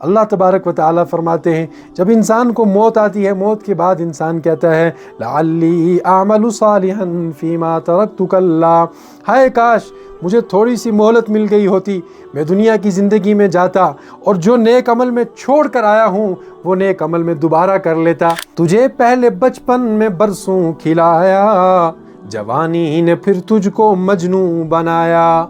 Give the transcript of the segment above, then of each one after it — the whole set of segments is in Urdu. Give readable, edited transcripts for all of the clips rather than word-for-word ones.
اللہ تبارک و تعالیٰ فرماتے ہیں جب انسان کو موت آتی ہے، موت کے بعد انسان کہتا ہے لعلی اعمل صالحا فیما ترکت کلا، ہائے کاش مجھے تھوڑی سی مہلت مل گئی ہوتی، میں دنیا کی زندگی میں جاتا اور جو نیک عمل میں چھوڑ کر آیا ہوں وہ نیک عمل میں دوبارہ کر لیتا۔ تجھے پہلے بچپن میں برسوں کھلایا، جوانی نے پھر تجھ کو مجنوں بنایا،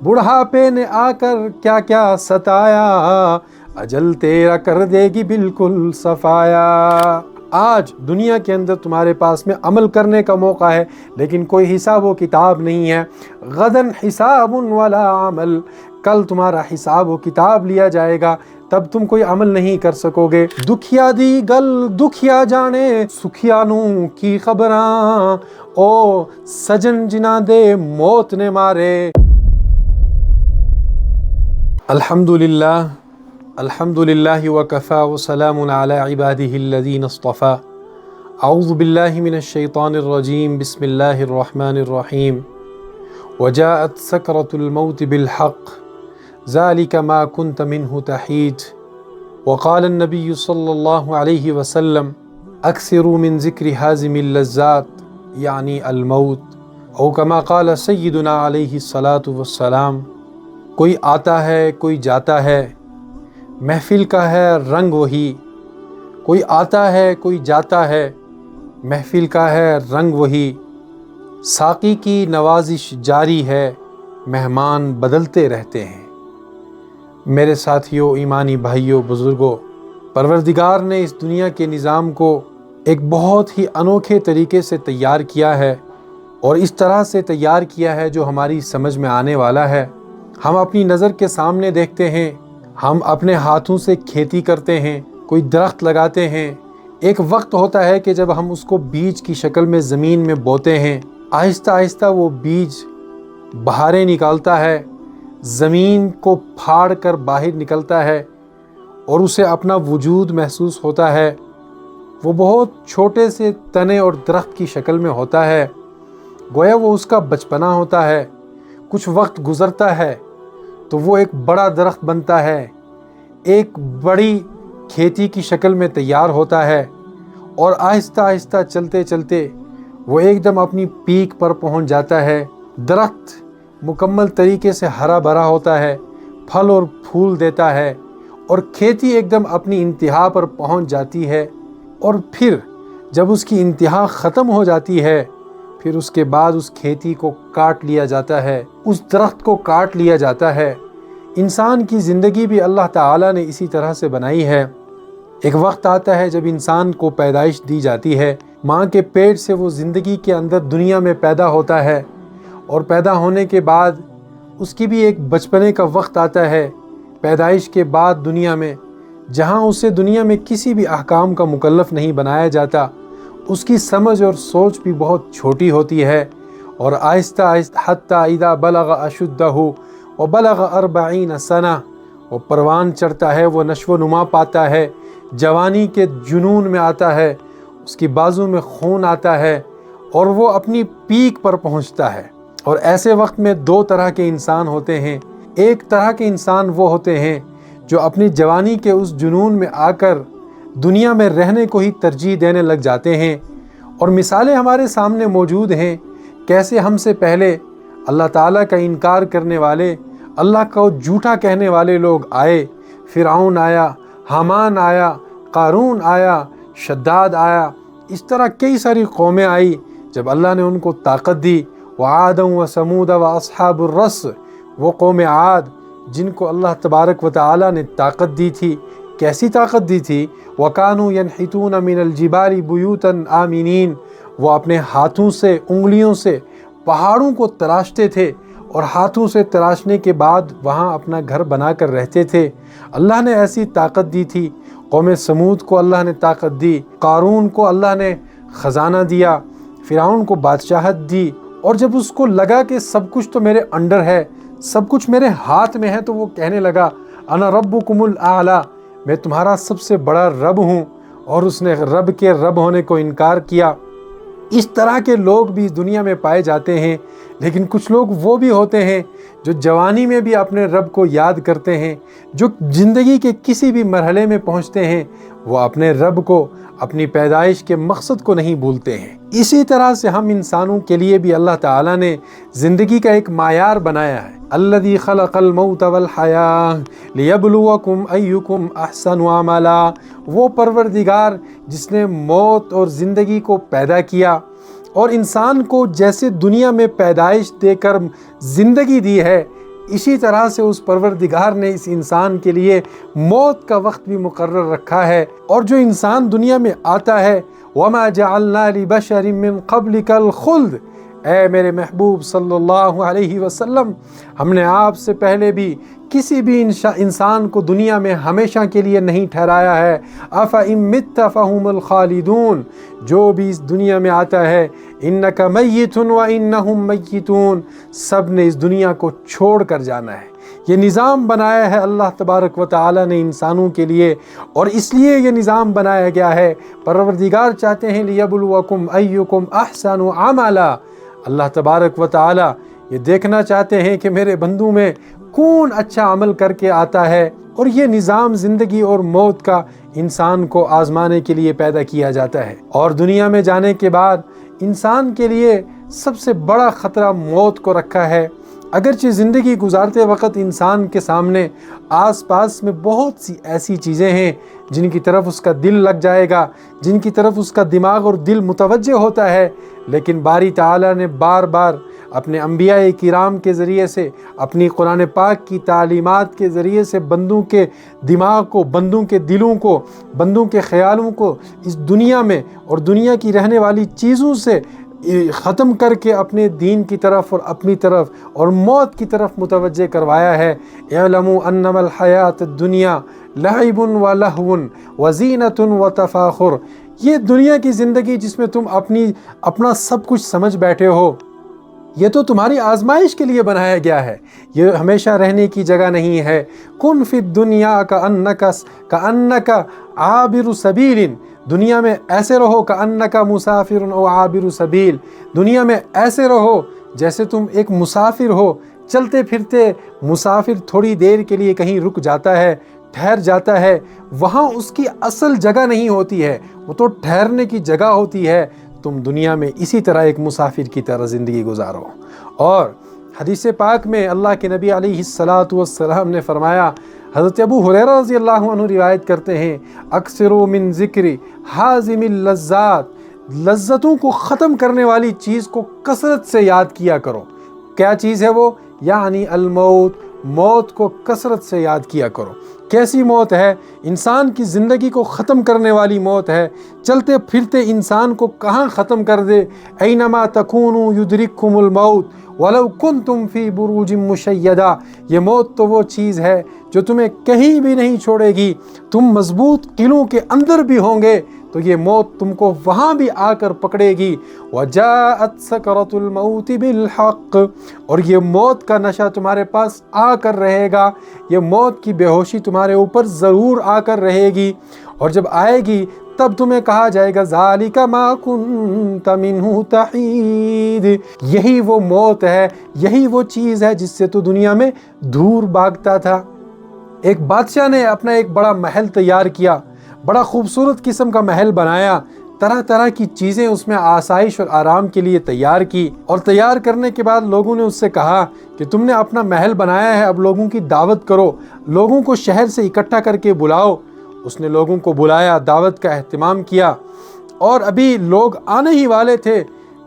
بڑھاپے نے آ کر کیا کیا ستایا، اجل تیرا کر دے گی بالکل صفایا۔ آج دنیا کے اندر تمہارے پاس میں عمل کرنے کا موقع ہے لیکن کوئی حساب و کتاب نہیں ہے۔ غداً حساب ولا عمل، کل تمہارا حساب و کتاب لیا جائے گا، تب تم کوئی عمل نہیں کر سکو گے۔ دکھیا دی گل دکھیا جانے، سکھیانوں کی خبراں، او سجن جنہ دے موت نے مارے۔ الحمدللہ الحمدللہ وکفا وسلام علی عبادہ الذین اصطفیٰ۔ اعوذ باللہ من الشیطان الرجیم، بسم اللہ الرحمن الرحیم۔ وجاءت سکرۃ الموت بالحق، ذلک ما کنت منہ تحید۔ وقال النبی صلی اللہ علیہ وسلم اکثروا من ذکر حازم اللذات یعنی الموت، او کما قال سیدنا علیہ الصلاۃ والسلام۔ کوئی آتا ہے کوئی جاتا ہے، محفل کا ہے رنگ وہی۔ کوئی آتا ہے کوئی جاتا ہے، محفل کا ہے رنگ وہی۔ ساقی کی نوازش جاری ہے، مہمان بدلتے رہتے ہیں۔ میرے ساتھیوں، ایمانی بھائیوں، بزرگوں، پروردگار نے اس دنیا کے نظام کو ایک بہت ہی انوکھے طریقے سے تیار کیا ہے، اور اس طرح سے تیار کیا ہے جو ہماری سمجھ میں آنے والا ہے۔ ہم اپنی نظر کے سامنے دیکھتے ہیں، ہم اپنے ہاتھوں سے کھیتی کرتے ہیں، کوئی درخت لگاتے ہیں۔ ایک وقت ہوتا ہے کہ جب ہم اس کو بیج کی شکل میں زمین میں بوتے ہیں، آہستہ آہستہ وہ بیج بہاریں نکالتا ہے، زمین کو پھاڑ کر باہر نکلتا ہے اور اسے اپنا وجود محسوس ہوتا ہے۔ وہ بہت چھوٹے سے تنے اور درخت کی شکل میں ہوتا ہے، گویا وہ اس کا بچپنا ہوتا ہے۔ کچھ وقت گزرتا ہے تو وہ ایک بڑا درخت بنتا ہے، ایک بڑی کھیتی کی شکل میں تیار ہوتا ہے، اور آہستہ آہستہ چلتے چلتے وہ ایک دم اپنی پیک پر پہنچ جاتا ہے۔ درخت مکمل طریقے سے ہرا بھرا ہوتا ہے، پھل اور پھول دیتا ہے، اور کھیتی ایک دم اپنی انتہا پر پہنچ جاتی ہے۔ اور پھر جب اس کی انتہا ختم ہو جاتی ہے، پھر اس کے بعد اس کھیتی کو کاٹ لیا جاتا ہے، اس درخت کو کاٹ لیا جاتا ہے۔ انسان کی زندگی بھی اللہ تعالیٰ نے اسی طرح سے بنائی ہے۔ ایک وقت آتا ہے جب انسان کو پیدائش دی جاتی ہے، ماں کے پیٹ سے وہ زندگی کے اندر دنیا میں پیدا ہوتا ہے، اور پیدا ہونے کے بعد اس کی بھی ایک بچپنے کا وقت آتا ہے، پیدائش کے بعد دنیا میں، جہاں اسے دنیا میں کسی بھی احکام کا مکلف نہیں بنایا جاتا۔ اس کی سمجھ اور سوچ بھی بہت چھوٹی ہوتی ہے، اور آہستہ آہستہ حتیٰ اذا بلغ اشدہ وبلغ 40 سنہ، وہ پروان چڑھتا ہے، وہ نشو و نما پاتا ہے، جوانی کے جنون میں آتا ہے، اس کی بازو میں خون آتا ہے، اور وہ اپنی پیک پر پہنچتا ہے۔ اور ایسے وقت میں دو طرح کے انسان ہوتے ہیں۔ ایک طرح کے انسان وہ ہوتے ہیں جو اپنی جوانی کے اس جنون میں آ کر دنیا میں رہنے کو ہی ترجیح دینے لگ جاتے ہیں، اور مثالیں ہمارے سامنے موجود ہیں، کیسے ہم سے پہلے اللہ تعالیٰ کا انکار کرنے والے، اللہ کو جھوٹا کہنے والے لوگ آئے۔ فرعون آیا، حامان آیا، قارون آیا، شداد آیا، اس طرح کئی ساری قومیں آئی جب اللہ نے ان کو طاقت دی۔ وعادا وثمود واصحاب الرس، وہ قوم عاد جن کو اللہ تبارک و تعالیٰ نے طاقت دی تھی۔ کیسی طاقت دی تھی؟ وَكَانُوا يَنْحِتُونَ مِنَ الْجِبَالِ بُيُوتًا آمِنِينَ، وہ اپنے ہاتھوں سے، انگلیوں سے پہاڑوں کو تراشتے تھے، اور ہاتھوں سے تراشنے کے بعد وہاں اپنا گھر بنا کر رہتے تھے۔ اللہ نے ایسی طاقت دی تھی۔ قوم سمود کو اللہ نے طاقت دی، قارون کو اللہ نے خزانہ دیا، فرعون کو بادشاہت دی، اور جب اس کو لگا کہ سب کچھ تو میرے انڈر ہے، سب کچھ میرے ہاتھ میں ہے، تو وہ کہنے لگا انا ربکم الاعلی، میں تمہارا سب سے بڑا رب ہوں، اور اس نے رب کے رب ہونے کو انکار کیا۔ اس طرح کے لوگ بھی اس دنیا میں پائے جاتے ہیں، لیکن کچھ لوگ وہ بھی ہوتے ہیں جو جوانی میں بھی اپنے رب کو یاد کرتے ہیں، جو زندگی کے کسی بھی مرحلے میں پہنچتے ہیں وہ اپنے رب کو، اپنی پیدائش کے مقصد کو نہیں بھولتے ہیں۔ اسی طرح سے ہم انسانوں کے لیے بھی اللہ تعالیٰ نے زندگی کا ایک معیار بنایا ہے۔ الذی خلق الموت والحیاة لیبلوکم ایکم احسن عملا، وہ پروردگار جس نے موت اور زندگی کو پیدا کیا اور انسان کو جیسے دنیا میں پیدائش دے کر زندگی دی ہے، اسی طرح سے اس پروردگار نے اس انسان کے لیے موت کا وقت بھی مقرر رکھا ہے۔ اور جو انسان دنیا میں آتا ہے وَمَا جَعَلْنَا لِبَشَرٍ مِّن قَبْلِكَ الْخُلْدَ، اے میرے محبوب صلی اللہ علیہ وسلم، ہم نے آپ سے پہلے بھی کسی بھی انسان کو دنیا میں ہمیشہ کے لیے نہیں ٹھہرایا ہے۔ أَفَإِن مِتَّ فَهُمُ الْخَالِدُونَ، جو بھی اس دنیا میں آتا ہے إِنَّكَ مَيِّتٌ وَإِنَّهُمْ مَيِّتُونَ، سب نے اس دنیا کو چھوڑ کر جانا ہے۔ یہ نظام بنایا ہے اللہ تبارک و تعالی نے انسانوں کے لیے، اور اس لیے یہ نظام بنایا گیا ہے، پروردگار چاہتے ہیں لِيَبْلُوَكُمْ أَيُّكُمْ أَحْسَنُ عَمَلًا، اللہ تبارک و تعالی یہ دیکھنا چاہتے ہیں کہ میرے بندوں میں کون اچھا عمل کر کے آتا ہے۔ اور یہ نظام زندگی اور موت کا انسان کو آزمانے کے لیے پیدا کیا جاتا ہے، اور دنیا میں جانے کے بعد انسان کے لیے سب سے بڑا خطرہ موت کو رکھا ہے۔ اگرچہ زندگی گزارتے وقت انسان کے سامنے آس پاس میں بہت سی ایسی چیزیں ہیں جن کی طرف اس کا دل لگ جائے گا، جن کی طرف اس کا دماغ اور دل متوجہ ہوتا ہے، لیکن باری تعالیٰ نے بار بار اپنے انبیاء کرام کے ذریعے سے، اپنی قرآن پاک کی تعلیمات کے ذریعے سے بندوں کے دماغ کو، بندوں کے دلوں کو، بندوں کے خیالوں کو اس دنیا میں اور دنیا کی رہنے والی چیزوں سے ختم کر کے اپنے دین کی طرف اور اپنی طرف اور موت کی طرف متوجہ کروایا ہے۔ اعلموا انما الحیات الدنیا لعب ولہو وزینۃ وتفاخر، یہ دنیا کی زندگی جس میں تم اپنا سب کچھ سمجھ بیٹھے ہو، یہ تو تمہاری آزمائش کے لیے بنایا گیا ہے، یہ ہمیشہ رہنے کی جگہ نہیں ہے۔ کن فی الدنیا کأنک عابر سبیل، دنیا میں ایسے رہو کأنک مسافر او عابر سبیل، دنیا میں ایسے رہو جیسے تم ایک مسافر ہو، چلتے پھرتے مسافر تھوڑی دیر کے لیے کہیں رک جاتا ہے، ٹھہر جاتا ہے، وہاں اس کی اصل جگہ نہیں ہوتی ہے، وہ تو ٹھہرنے کی جگہ ہوتی ہے۔ تم دنیا میں اسی طرح ایک مسافر کی طرح زندگی گزارو۔ اور حدیث پاک میں اللہ کے نبی علیہ السلام نے فرمایا، حضرت ابو ہریرہ رضی اللہ عنہ روایت کرتے ہیں، اکثروا من ذکر حازم اللذات، لذتوں کو ختم کرنے والی چیز کو کثرت سے یاد کیا کرو۔ کیا چیز ہے وہ؟ یعنی الموت، موت کو کثرت سے یاد کیا کرو۔ کیسی موت ہے؟ انسان کی زندگی کو ختم کرنے والی موت ہے، چلتے پھرتے انسان کو کہاں ختم کر دے۔ اینما تکونوا یدرککم الموت ولو کنتم فی بروج مشیدہ، یہ موت تو وہ چیز ہے جو تمہیں کہیں بھی نہیں چھوڑے گی، تم مضبوط قلعوں کے اندر بھی ہوں گے تو یہ موت تم کو وہاں بھی آ کر پکڑے گی۔ وَجَاءَتْ سَكْرَةُ الْمَوْتِ بِالْحَقِّ، اور یہ موت کا نشہ تمہارے پاس آ کر رہے گا، یہ موت کی بے ہوشی تمہارے اوپر ضرور آ کر رہے گی، اور جب آئے گی تب تمہیں کہا جائے گا ذَلِكَ مَا كُنْتَ مِنْهُ تَحِيدُ، یہی وہ موت ہے، یہی وہ چیز ہے جس سے تو دنیا میں دور بھاگتا تھا۔ ایک بادشاہ نے اپنا ایک بڑا محل تیار کیا، بڑا خوبصورت قسم کا محل بنایا، طرح طرح کی چیزیں اس میں آسائش اور آرام کے لیے تیار کی، اور تیار کرنے کے بعد لوگوں نے اس سے کہا کہ تم نے اپنا محل بنایا ہے، اب لوگوں کی دعوت کرو، لوگوں کو شہر سے اکٹھا کر کے بلاؤ۔ اس نے لوگوں کو بلایا، دعوت کا اہتمام کیا، اور ابھی لوگ آنے ہی والے تھے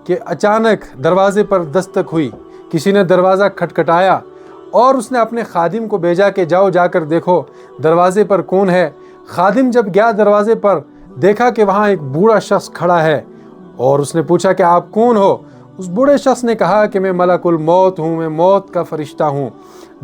کہ اچانک دروازے پر دستک ہوئی، کسی نے دروازہ کھٹکھٹایا، اور اس نے اپنے خادم کو بھیجا کہ جاؤ جا کر دیکھو دروازے پر کون ہے۔ خادم جب گیا دروازے پر، دیکھا کہ وہاں ایک بوڑھا شخص کھڑا ہے، اور اس نے پوچھا کہ آپ کون ہو؟ اس بوڑھے شخص نے کہا کہ میں ملک الموت ہوں، میں موت کا فرشتہ ہوں،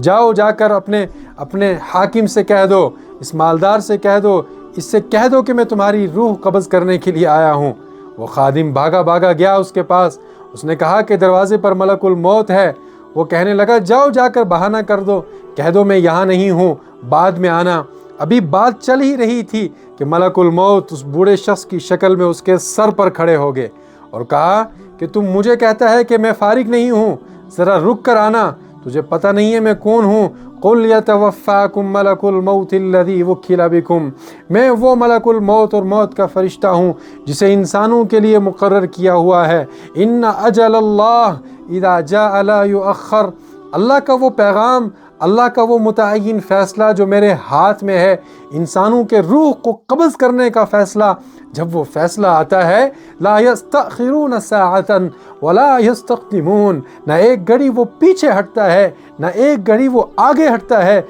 جاؤ جا کر اپنے حاکم سے کہہ دو، اس مالدار سے کہہ دو، اس سے کہہ دو کہ میں تمہاری روح قبض کرنے کے لیے آیا ہوں۔ وہ خادم بھاگا گیا اس کے پاس، اس نے کہا کہ دروازے پر ملک الموت ہے۔ وہ کہنے لگا جاؤ جا کر بہانہ کر دو، کہہ دو میں یہاں نہیں ہوں، بعد میں آنا۔ ابھی بات چل ہی رہی تھی کہ ملک الموت اس بوڑھے شخص کی شکل میں اس کے سر پر کھڑے ہو گئے، اور کہا کہ تم مجھے کہتا ہے کہ میں فارغ نہیں ہوں، ذرا رک کر آنا، تجھے پتہ نہیں ہے میں کون ہوں؟ قُلْ يَتَوَفَّاكُمْ مَلَكُ الْمَوْتِ الَّذِي وُكِّلَ بِكُمْ، میں وہ ملک الموت اور موت کا فرشتہ ہوں جسے انسانوں کے لیے مقرر کیا ہوا ہے۔ إِنَّ أَجَلَ اللَّهِ إِذَا جَاءَ لَا يُؤَخَّرُ، اللہ کا وہ پیغام، اللہ کا وہ متعین فیصلہ جو میرے ہاتھ میں ہے، انسانوں کے روح کو قبض کرنے کا فیصلہ، جب وہ فیصلہ آتا ہے، لا يستأخرون ساعة ولا يستقدمون، نہ ایک گھڑی وہ پیچھے ہٹتا ہے نہ ایک گھڑی وہ آگے ہٹتا ہے۔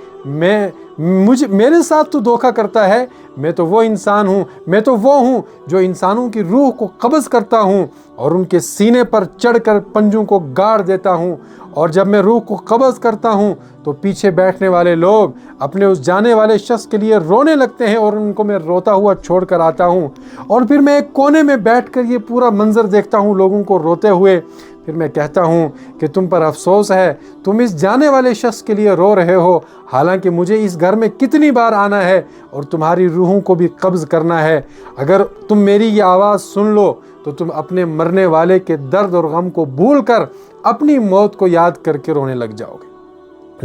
میرے ساتھ تو دھوکہ کرتا ہے، میں تو وہ انسان ہوں، میں تو وہ ہوں جو انسانوں کی روح کو قبض کرتا ہوں اور ان کے سینے پر چڑھ کر پنجوں کو گاڑ دیتا ہوں، اور جب میں روح کو قبض کرتا ہوں تو پیچھے بیٹھنے والے لوگ اپنے اس جانے والے شخص کے لیے رونے لگتے ہیں اور ان کو میں روتا ہوا چھوڑ کر آتا ہوں، اور پھر میں ایک کونے میں بیٹھ کر یہ پورا منظر دیکھتا ہوں لوگوں کو روتے ہوئے، پھر میں کہتا ہوں کہ تم پر افسوس ہے، تم اس جانے والے شخص کے لیے رو رہے ہو، حالانکہ مجھے اس گھر میں کتنی بار آنا ہے اور تمہاری روحوں کو بھی قبض کرنا ہے۔ اگر تم میری یہ آواز سن لو تو تم اپنے مرنے والے کے درد اور غم کو بھول کر اپنی موت کو یاد کر کے رونے لگ جاؤ گے۔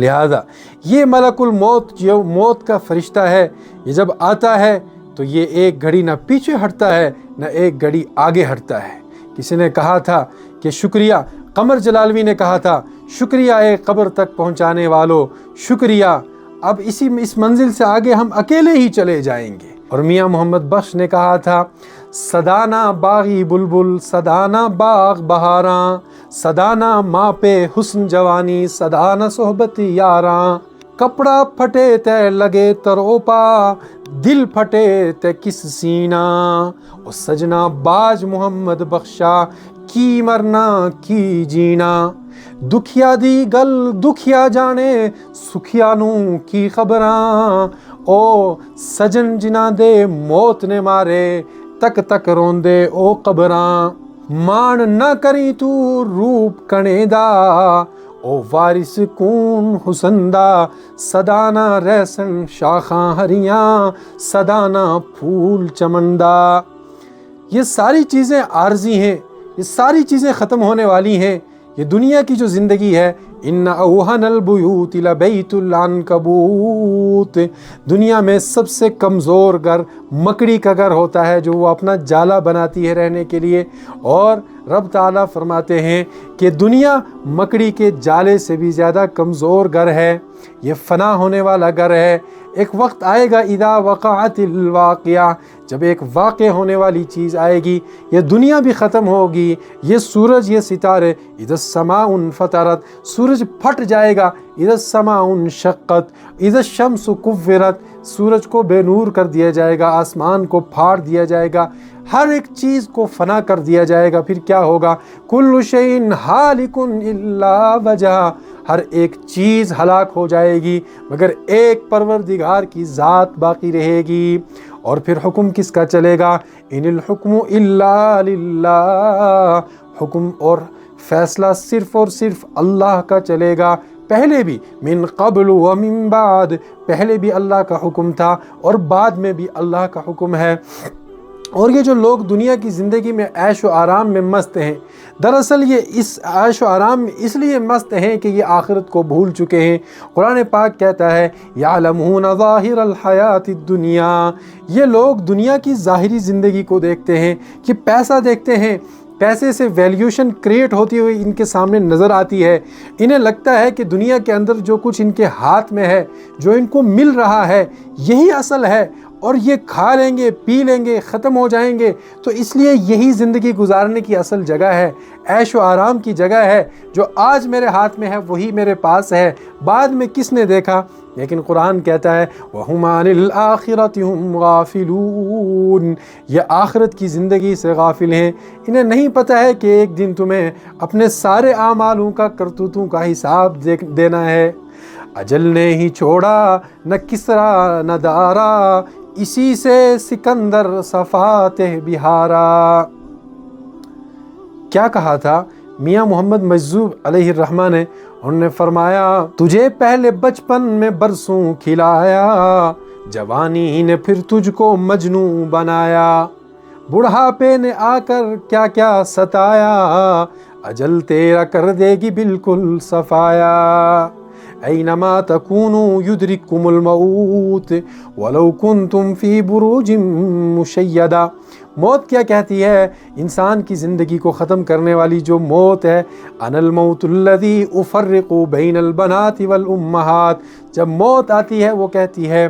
لہذا یہ ملک الموت جو موت کا فرشتہ ہے، یہ جب آتا ہے تو یہ ایک گھڑی نہ پیچھے ہٹتا ہے نہ ایک گھڑی آگے ہٹتا ہے۔ کسی نے کہا تھا کہ شکریہ، قمر جلالوی نے کہا تھا، شکریہ اے قبر تک پہنچانے والو، شکریہ، اب اس منزل سے آگے ہم اکیلے ہی چلے جائیں گے۔ اور میاں محمد بخش نے کہا تھا، صدانا باغی بلبل، صدانا باغ بہاراں، صدانا ماں پہ حسن جوانی، صدانا صحبت یاراں، کپڑا پھٹے تے لگے تروپا، دل پھٹے تے کس سینہ، او سجنا باج محمد بخشا، کی مرنا کی جینا، دکھیا دی گل دکھیا جانے، سکھیا نوں کی خبراں، او سجن جنہ دے موت نے مارے، تک تک روندے او قبراں، مان نہ کری تو روپ کنے دا، او وارث کون حسن دا، صدانا ریسن شاخاں ہریاں، صدانا پھول چمندا۔ یہ ساری چیزیں عارضی ہیں، یہ ساری چیزیں ختم ہونے والی ہیں۔ یہ دنیا کی جو زندگی ہے، ان اوہن البیوت لبیت العنکبوت، دنیا میں سب سے کمزور گھر مکڑی کا گھر ہوتا ہے جو وہ اپنا جالا بناتی ہے رہنے کے لیے، اور رب تعالیٰ فرماتے ہیں کہ دنیا مکڑی کے جالے سے بھی زیادہ کمزور گھر ہے، یہ فنا ہونے والا گھر ہے۔ ایک وقت آئے گا، اذا وقعت الواقعہ، جب ایک واقع ہونے والی چیز آئے گی، یہ دنیا بھی ختم ہوگی، یہ سورج، یہ ستارے، اذا السماء انفطرت، سورج پھٹ جائے گا، اذا السماء انشقت، اذا الشمس کورت، سورج کو بے نور کر دیا جائے گا، آسمان کو پھاڑ دیا جائے گا، ہر ایک چیز کو فنا کر دیا جائے گا۔ پھر کیا ہوگا؟ کل شیء ہالک الا وجہہ، ہر ایک چیز ہلاک ہو جائے گی مگر ایک پروردگار کی ذات باقی رہے گی۔ اور پھر حکم کس کا چلے گا؟ ان الحکم الا للہ، حکم اور فیصلہ صرف اور صرف اللہ کا چلے گا۔ پہلے بھی من قبل و من بعد، پہلے بھی اللہ کا حکم تھا اور بعد میں بھی اللہ کا حکم ہے۔ اور یہ جو لوگ دنیا کی زندگی میں عیش و آرام میں مست ہیں، دراصل یہ اس عیش و آرام میں اس لیے مست ہیں کہ یہ آخرت کو بھول چکے ہیں۔ قرآن پاک کہتا ہے یعلمون ظاہر الحیات الدنیا، یہ لوگ دنیا کی ظاہری زندگی کو دیکھتے ہیں، کہ پیسہ دیکھتے ہیں، پیسے سے ویلیوشن کریٹ ہوتی ہوئی ان کے سامنے نظر آتی ہے۔ انہیں لگتا ہے کہ دنیا کے اندر جو کچھ ان کے ہاتھ میں ہے، جو ان کو مل رہا ہے، یہی اصل ہے، اور یہ کھا لیں گے، پی لیں گے، ختم ہو جائیں گے، تو اس لیے یہی زندگی گزارنے کی اصل جگہ ہے، عیش و آرام کی جگہ ہے۔ جو آج میرے ہاتھ میں ہے وہی میرے پاس ہے، بعد میں کس نے دیکھا؟ لیکن قرآن کہتا ہے وَهُمْ عَنِ الْآخِرَةِ هُمْ غَافِلُونَ، یہ آخرت کی زندگی سے غافل ہیں، انہیں نہیں پتہ ہے کہ ایک دن تمہیں اپنے سارے اعمالوں کا، کرتوتوں کا حساب دینا ہے۔ اجل نے ہی چھوڑا نہ کسرا نہ دارا، اسی سے سکندر صفاتہ بہارا۔ کیا کہا تھا میاں محمد مجذوب علیہ الرحمہ نے؟ انہوں نے فرمایا تجھے پہلے بچپن میں برسوں کھلایا، جوانی نے پھر تجھ کو مجنوں بنایا، بڑھاپے نے آ کر کیا کیا ستایا، اجل تیرا کر دے گی بالکل صفایا۔ اینما تکونوا یدرککم الموت ولو کنتم فی بروج مشیدہ۔ موت کیا کہتی ہے؟ انسان کی زندگی کو ختم کرنے والی جو موت ہے، انا الموت الذی افرق بین البنات والامہات، جب موت آتی ہے وہ کہتی ہے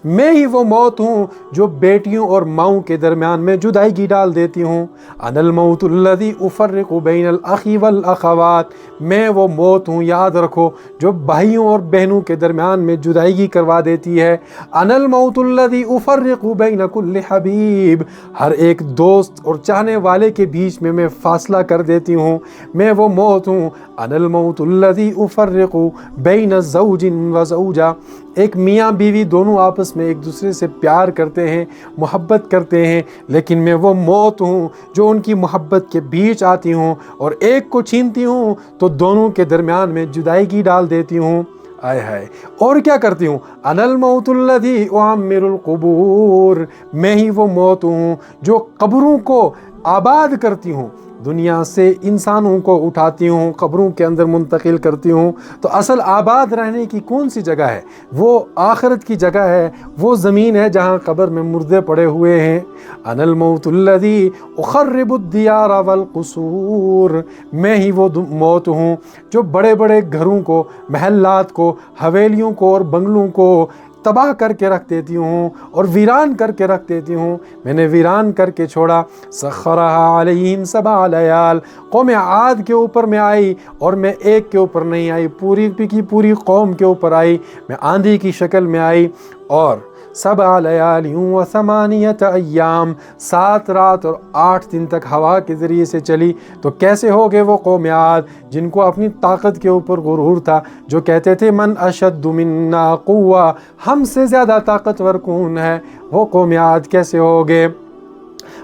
میں ہی وہ موت ہوں جو بیٹیوں اور ماؤں کے درمیان میں جدائیگی ڈال دیتی ہوں۔ انا الموت الذی افرق بین الاخ والاخوات، میں وہ موت ہوں، یاد رکھو، جو بھائیوں اور بہنوں کے درمیان میں جدائیگی کروا دیتی ہے۔ انا الموت الذی افرق بین کل حبیب، ہر ایک دوست اور چاہنے والے کے بیچ میں فاصلہ کر دیتی ہوں، میں وہ موت ہوں۔ انا الموت الذی افرق بین زوج و زوجہ، ایک میاں بیوی دونوں آپس میں ایک دوسرے سے پیار کرتے ہیں، محبت کرتے ہیں، لیکن میں وہ موت ہوں جو ان کی محبت کے بیچ آتی ہوں اور ایک کو چھینتی ہوں تو دونوں کے درمیان میں جدائیگی ڈال دیتی ہوں۔ آئے ہائے، اور کیا کرتی ہوں؟ انا الموت الذی اعمر القبور، میں ہی وہ موت ہوں جو قبروں کو آباد کرتی ہوں، دنیا سے انسانوں کو اٹھاتی ہوں، قبروں کے اندر منتقل کرتی ہوں۔ تو اصل آباد رہنے کی کون سی جگہ ہے؟ وہ آخرت کی جگہ ہے، وہ زمین ہے جہاں قبر میں مردے پڑے ہوئے ہیں۔ انا الموت الذی اخرب الدیار والقصور، میں ہی وہ موت ہوں جو بڑے بڑے گھروں کو، محلات کو، حویلیوں کو اور بنگلوں کو تباہ کر کے رکھ دیتی ہوں اور ویران کر کے رکھ دیتی ہوں۔ میں نے ویران کر کے چھوڑا۔ سخرها علیہم 7 لیال، قوم عاد کے اوپر میں آئی اور میں ایک کے اوپر نہیں آئی، پوری کی پوری قوم کے اوپر آئی، میں آندھی کی شکل میں آئی، اور 7 لیال و 8 ایام، 7 رات اور 8 دن تک ہوا کے ذریعے سے چلی۔ تو کیسے ہو گئے وہ قوم عاد جن کو اپنی طاقت کے اوپر غرور تھا، جو کہتے تھے من اشد منا قوہ، ہم سے زیادہ طاقتور کون ہے؟ وہ قوم عاد کیسے ہو گئے؟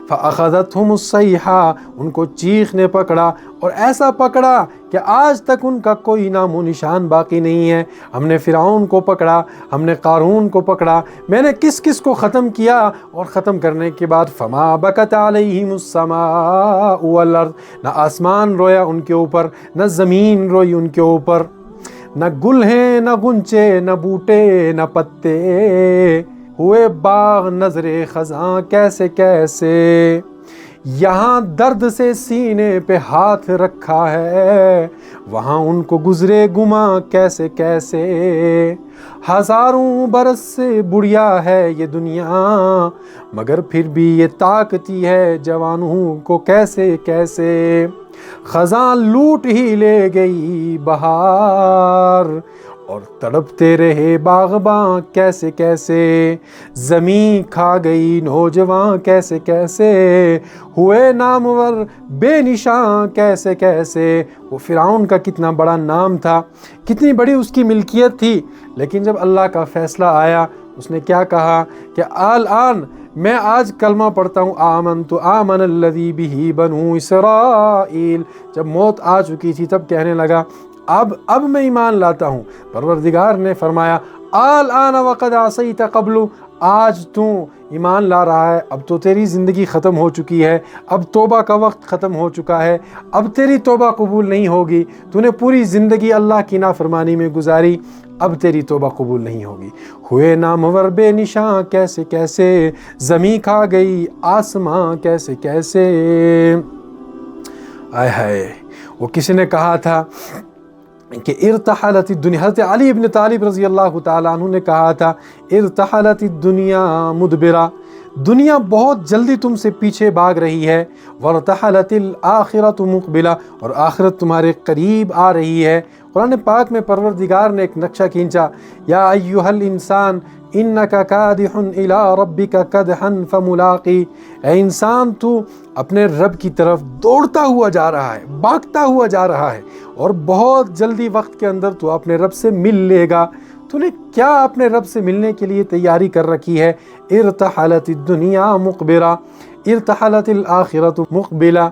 فَأَخَذَتْهُمُ الصَّيْحَةُ، ان کو چیخ نے پکڑا، اور ایسا پکڑا کہ آج تک ان کا کوئی نام و نشان باقی نہیں ہے۔ ہم نے فرعون کو پکڑا، ہم نے قارون کو پکڑا، میں نے کس کس کو ختم کیا، اور ختم کرنے کے بعد فَمَا بَكَتْ عَلَيْهِمُ السَّمَاءُ وَالْأَرْضُ، نہ آسمان رویا ان کے اوپر، نہ زمین روئی ان کے اوپر، نہ گل ہیں نہ گنچے نہ بوٹے نہ پتے، ہوئے باغ نظر خزاں کیسے کیسے، یہاں درد سے سینے پہ ہاتھ رکھا ہے، وہاں ان کو گزرے گماں کیسے کیسے، ہزاروں برس سے بڑھیا ہے یہ دنیا، مگر پھر بھی یہ طاقتی ہے جوانوں کو کیسے کیسے، خزاں لوٹ ہی لے گئی بہار، اور تڑپتے رہے باغباں کیسے کیسے، زمین کھا گئی نوجوان کیسے کیسے، ہوئے نامور بے نشان کیسے کیسے۔ وہ فرعون کا کتنا بڑا نام تھا، کتنی بڑی اس کی ملکیت تھی، لیکن جب اللہ کا فیصلہ آیا اس نے کیا کہا کہ الآن میں آج کلمہ پڑھتا ہوں، آمنت آمن الذی بہ بنو اسرائیل، جب موت آ چکی تھی تب کہنے لگا اب میں ایمان لاتا ہوں۔ پروردگار نے فرمایا الآن وقد عصیت قبل، آج تو ایمان لا رہا ہے، اب تو تیری زندگی ختم ہو چکی ہے، اب توبہ کا وقت ختم ہو چکا ہے، اب تیری توبہ قبول نہیں ہوگی، تو نے پوری زندگی اللہ کی نافرمانی میں گزاری، اب تیری توبہ قبول نہیں ہوگی۔ ہوئے نامور بے نشاں کیسے کیسے، زمین کھا گئی آسماں کیسے کیسے۔ آئے ہائے، وہ کسی نے کہا تھا کہ ارتحلت الدنیا، حضرت علی ابن طالب رضی اللہ تعالیٰ عنہ نے کہا تھا ارتحلت الدنیا مدبرہ، دنیا بہت جلدی تم سے پیچھے بھاگ رہی ہے، وارتحلت الآخرۃ مقبلہ، اور آخرت تمہارے قریب آ رہی ہے۔ قرآن پاک میں پروردگار نے ایک نقشہ کھینچا، یا ایھا الانسان انک کادح الی ربک کدحا فملاقی، اے انسان تو اپنے رب کی طرف دوڑتا ہوا جا رہا ہے، بھاگتا ہوا جا رہا ہے، اور بہت جلدی وقت کے اندر تو اپنے رب سے مل لے گا۔ تو نے کیا اپنے رب سے ملنے کے لیے تیاری کر رکھی ہے؟ ارتحلت الدنیا مقبرہ، ارتحلت الآخرۃ مقبلہ،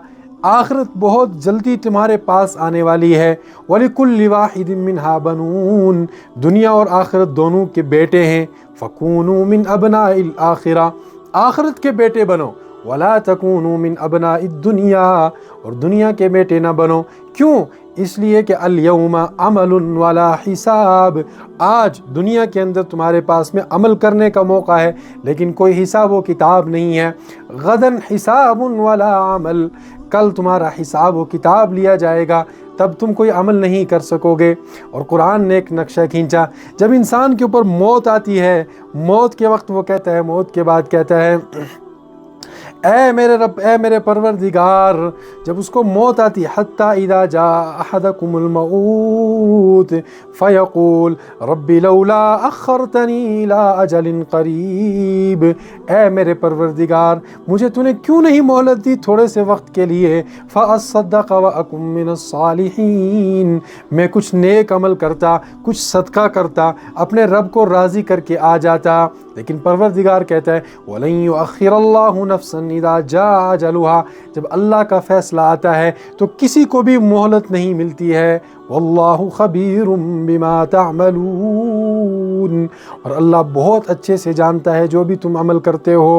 آخرت بہت جلدی تمہارے پاس آنے والی ہے۔ وَلِكُلِّ وَاحِدٍ مِّنْهَا بَنُونَ، دنیا اور آخرت دونوں کے بیٹے ہیں۔ فَكُونُوا مِنْ أَبْنَاءِ الْآخِرَةِ، آخرت کے بیٹے بنو، ولا تکونوا من ابناء الدنیا، اور دنیا کے بیٹے نہ بنو۔ کیوں؟ اس لیے کہ الیوم عمل ولا حساب، آج دنیا کے اندر تمہارے پاس میں عمل کرنے کا موقع ہے لیکن کوئی حساب و کتاب نہیں ہے۔ غداً حساب ولا عمل، کل تمہارا حساب و کتاب لیا جائے گا، تب تم کوئی عمل نہیں کر سکو گے۔ اور قرآن نے ایک نقشہ کھینچا، جب انسان کے اوپر موت آتی ہے، موت کے وقت وہ کہتا ہے، موت کے بعد کہتا ہے اے میرے رب، اے میرے پروردگار، جب اس کو موت آتی، حتی اذا جاء احدکم الموت فیقول رب لولا اخرتنی الى اجل قریب، اے میرے پروردگار مجھے تو نے کیوں نہیں مہلت دی تھوڑے سے وقت کے لیے، فاصدق واکن من الصالحین، میں کچھ نیک عمل کرتا، کچھ صدقہ کرتا، اپنے رب کو راضی کر کے آ جاتا۔ لیکن پروردگار کہتا ہے وَلَن يُؤَخِّرَ اللَّهُ نَفْسًا إِذَا جَاءَ أَجَلُهَا، جب اللہ کا فیصلہ آتا ہے تو کسی کو بھی مہلت نہیں ملتی ہے۔ وَاللَّهُ خَبِيرٌ بِمَا تَعْمَلُونَ، اور اللہ بہت اچھے سے جانتا ہے جو بھی تم عمل کرتے ہو۔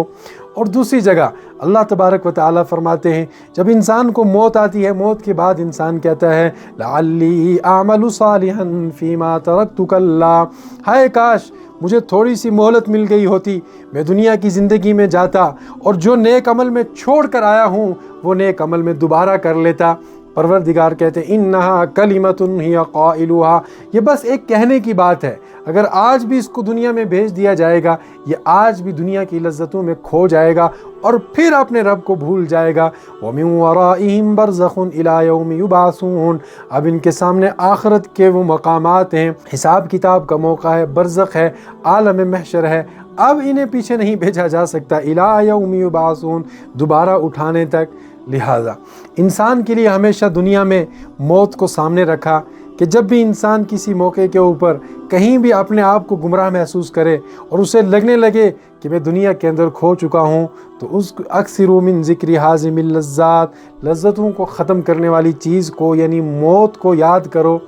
اور دوسری جگہ اللہ تبارک و تعالیٰ فرماتے ہیں جب انسان کو موت آتی ہے، موت کے بعد انسان کہتا ہے لَعَلِّي أَعْمَلُ صَالِحًا فِي مَا تَرَكْتُ كَلَّا، ہائے کاش مجھے تھوڑی سی مہلت مل گئی ہوتی، میں دنیا کی زندگی میں جاتا اور جو نیک عمل میں چھوڑ کر آیا ہوں وہ نیک عمل میں دوبارہ کر لیتا۔ پروردگار کہتے ہیں انہا کلمۃ ہی قائلھا، یہ بس ایک کہنے کی بات ہے، اگر آج بھی اس کو دنیا میں بھیج دیا جائے گا، یہ آج بھی دنیا کی لذتوں میں کھو جائے گا اور پھر اپنے رب کو بھول جائے گا۔ وَمِن وَرَائِهِمْ بَرْزَخٌ إِلَى يَوْمِ يُبْعَثُونَ، اب ان کے سامنے آخرت کے وہ مقامات ہیں، حساب کتاب کا موقع ہے، برزخ ہے، عالم محشر ہے، اب انہیں پیچھے نہیں بھیجا جا سکتا، إِلَى يَوْمِ يُبْعَثُونَ، دوبارہ اٹھانے تک۔ لہٰذا انسان کے لیے ہمیشہ دنیا میں موت کو سامنے رکھا کہ جب بھی انسان کسی موقع کے اوپر کہیں بھی اپنے آپ کو گمراہ محسوس کرے اور اسے لگنے لگے کہ میں دنیا کے اندر کھو چکا ہوں، تو اس اکثروا من ذکر حازم اللذات، لذتوں کو ختم کرنے والی چیز کو یعنی موت کو یاد کرو۔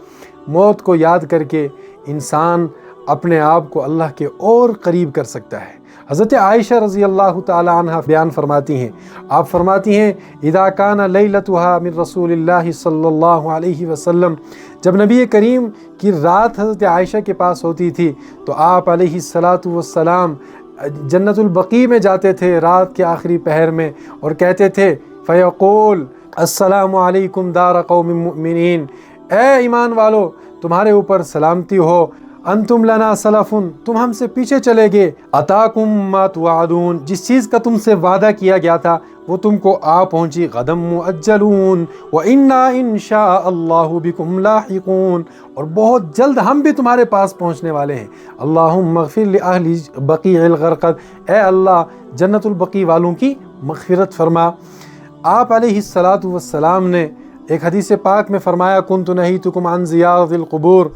موت کو یاد کر کے انسان اپنے آپ کو اللہ کے اور قریب کر سکتا ہے۔ حضرت عائشہ رضی اللہ تعالی عنہ بیان فرماتی ہیں، آپ فرماتی ہیں اذا کان لیلتها من رسول اللہ صلی اللہ علیہ وسلم، جب نبی کریم کی رات حضرت عائشہ کے پاس ہوتی تھی تو آپ علیہ السلام جنت البقیع میں جاتے تھے رات کے آخری پہر میں اور کہتے تھے فیقول السلام علیکم دار قوم مؤمنین، اے ایمان والو تمہارے اوپر سلامتی ہو، انتم لنا سلفن، تم ہم سے پیچھے چلے گئے، اتاکم ما توعدون، جس چیز کا تم سے وعدہ کیا گیا تھا وہ تم کو آ پہنچی، غدم مؤجلون وَإِنَّا إِن شَاءَ اللَّهُ بِكُمْ لاحقون، اور بہت جلد ہم بھی تمہارے پاس پہنچنے والے ہیں۔ اللہم اغفر لأہل بقیع الغرقد، اے اللہ جنت البقیع والوں کی مغفرت فرما۔ آپ علیہ السلام نے ایک حدیث پاک میں فرمایا کنت نہیتکم عن زیارت القبور،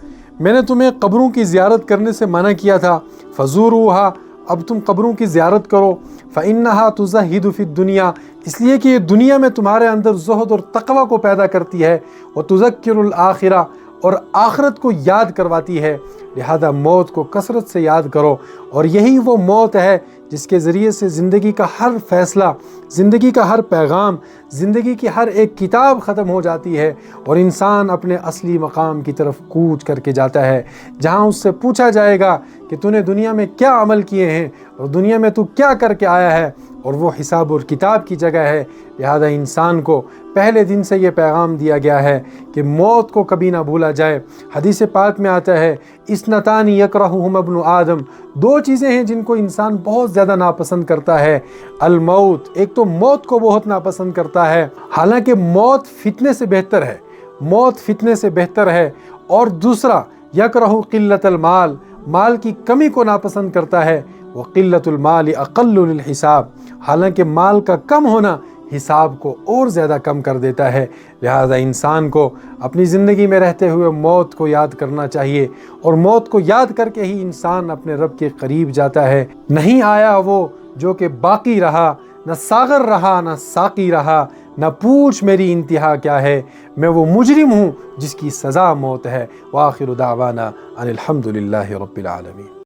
میں نے تمہیں قبروں کی زیارت کرنے سے منع کیا تھا، فزوروہا، اب تم قبروں کی زیارت کرو، فإنہا تزہد فی الدنیا، اس لیے کہ یہ دنیا میں تمہارے اندر زہد اور تقوی کو پیدا کرتی ہے، وتذکر الآخرہ، اور آخرت کو یاد کرواتی ہے، لہذا موت کو کثرت سے یاد کرو۔ اور یہی وہ موت ہے جس کے ذریعے سے زندگی کا ہر فیصلہ، زندگی کا ہر پیغام، زندگی کی ہر ایک کتاب ختم ہو جاتی ہے اور انسان اپنے اصلی مقام کی طرف کوچ کر کے جاتا ہے، جہاں اس سے پوچھا جائے گا کہ تو نے دنیا میں کیا عمل کیے ہیں اور دنیا میں تو کیا کر کے آیا ہے، اور وہ حساب اور کتاب کی جگہ ہے۔ لہذا انسان کو پہلے دن سے یہ پیغام دیا گیا ہے کہ موت کو کبھی نہ بھولا جائے۔ حدیث پاک میں آتا ہے اثنتان یکرہہم ابن آدم، دو چیزیں ہیں جن کو انسان بہت زیادہ ناپسند کرتا ہے، الموت، ایک تو موت کو بہت ناپسند کرتا ہے، حالانکہ موت فتنے سے بہتر ہے، موت فتنے سے بہتر ہے، اور دوسرا یکرہ قلت المال، مال کی کمی کو ناپسند کرتا ہے، وقلت المال اقل للحساب، حالانکہ مال کا کم ہونا حساب کو اور زیادہ کم کر دیتا ہے۔ لہذا انسان کو اپنی زندگی میں رہتے ہوئے موت کو یاد کرنا چاہیے، اور موت کو یاد کر کے ہی انسان اپنے رب کے قریب جاتا ہے۔ نہیں آیا وہ جو کہ باقی رہا، نہ ساغر رہا نہ ساقی رہا، نہ پوچھ میری انتہا کیا ہے، میں وہ مجرم ہوں جس کی سزا موت ہے۔ وآخر دعوانا ان الحمد للہ رب العالمین۔